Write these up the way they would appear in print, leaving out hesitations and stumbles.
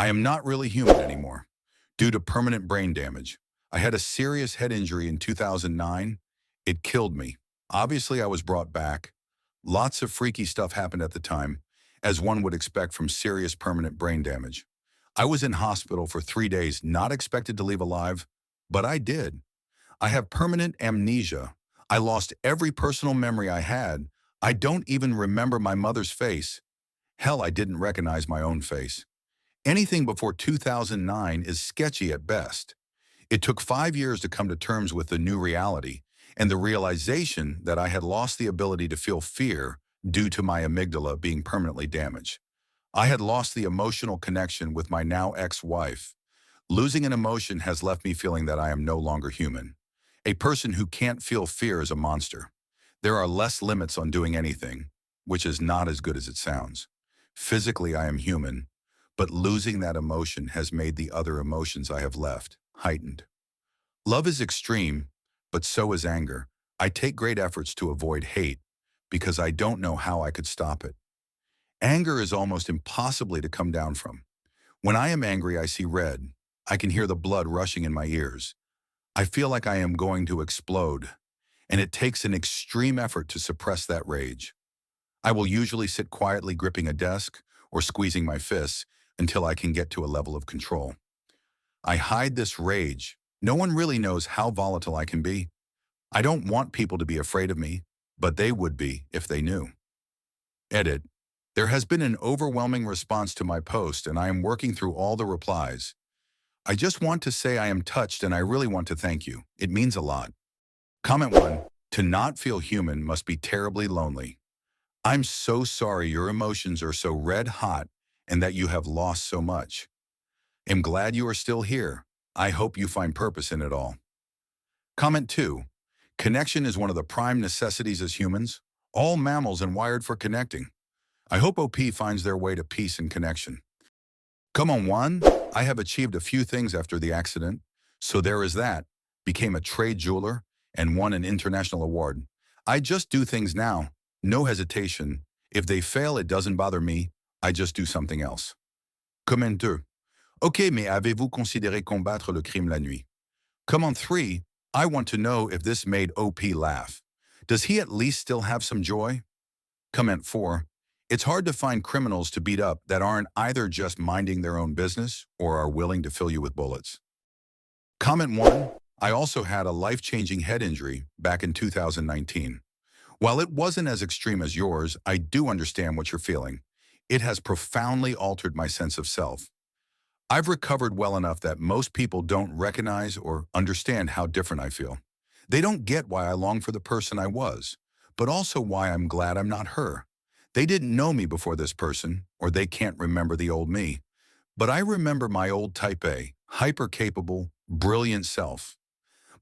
I am not really human anymore due to permanent brain damage. I had a serious head injury in 2009. It killed me. Obviously, I was brought back. Lots of freaky stuff happened at the time, as one would expect from serious permanent brain damage. I was in hospital for 3 days, not expected to leave alive, but I did. I have permanent amnesia. I lost every personal memory I had. I don't even remember my mother's face. Hell, I didn't recognize my own face. Anything before 2009 is sketchy at best. It took 5 years to come to terms with the new reality and the realization that I had lost the ability to feel fear due to my amygdala being permanently damaged. I had lost the emotional connection with my now ex-wife. Losing an emotion has left me feeling that I am no longer human. A person who can't feel fear is a monster. There are less limits on doing anything, which is not as good as it sounds. Physically, I am human, but losing that emotion has made the other emotions I have left heightened. Love is extreme, but so is anger. I take great efforts to avoid hate because I don't know how I could stop it. Anger is almost impossibly to come down from. When I am angry, I see red. I can hear the blood rushing in my ears. I feel like I am going to explode, and it takes an extreme effort to suppress that rage. I will usually sit quietly gripping a desk or squeezing my fists until I can get to a level of control. I hide this rage. No one really knows how volatile I can be. I don't want people to be afraid of me, but they would be if they knew. Edit. There has been an overwhelming response to my post, and I am working through all the replies. I just want to say I am touched and I really want to thank you. It means a lot. Comment 1. To not feel human must be terribly lonely. I'm so sorry your emotions are so red hot and that you have lost so much. Am glad you are still here. I hope you find purpose in it all. Comment 2. Connection is one of the prime necessities as humans. All mammals are wired for connecting. I hope OP finds their way to peace and connection. Come on, 1. I have achieved a few things after the accident. So there is that. Became a trade jeweler and won an international award. I just do things now. No hesitation. If they fail, it doesn't bother me. I just do something else. Comment 2. Ok, mais avez-vous considéré combattre le crime la nuit? Comment 3. I want to know if this made OP laugh. Does he at least still have some joy? Comment 4. It's hard to find criminals to beat up that aren't either just minding their own business or are willing to fill you with bullets. Comment 1. I also had a life-changing head injury back in 2019. While it wasn't as extreme as yours, I do understand what you're feeling. It has profoundly altered my sense of self. I've recovered well enough that most people don't recognize or understand how different I feel. They don't get why I long for the person I was, but also why I'm glad I'm not her. They didn't know me before this person, or they can't remember the old me. But I remember my old type A, hyper-capable, brilliant self.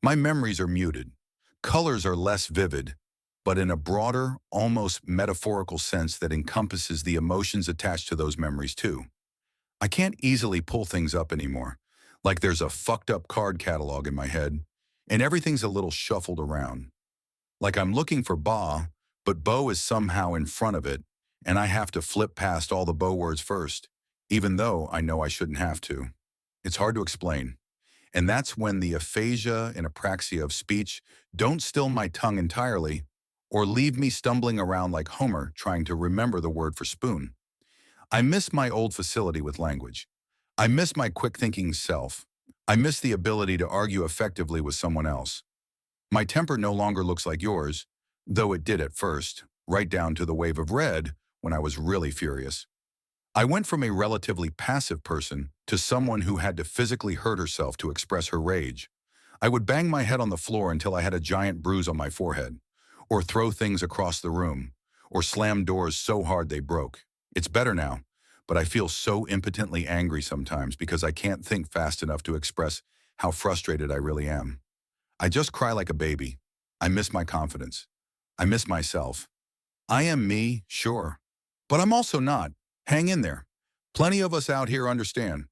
My memories are muted. Colors are less vivid, but in a broader, almost metaphorical sense that encompasses the emotions attached to those memories too. I can't easily pull things up anymore, like there's a fucked up card catalog in my head, and everything's a little shuffled around. Like I'm looking for ba, but bo is somehow in front of it, and I have to flip past all the bo words first, even though I know I shouldn't have to. It's hard to explain. And that's when the aphasia and apraxia of speech don't still my tongue entirely, or leave me stumbling around like Homer trying to remember the word for spoon. I miss my old facility with language. I miss my quick-thinking self. I miss the ability to argue effectively with someone else. My temper no longer looks like yours, though it did at first, right down to the wave of red when I was really furious. I went from a relatively passive person to someone who had to physically hurt herself to express her rage. I would bang my head on the floor until I had a giant bruise on my forehead, or throw things across the room, or slam doors so hard they broke. It's better now, but I feel so impotently angry sometimes because I can't think fast enough to express how frustrated I really am. I just cry like a baby. I miss my confidence. I miss myself. I am me, sure, but I'm also not. Hang in there. Plenty of us out here understand.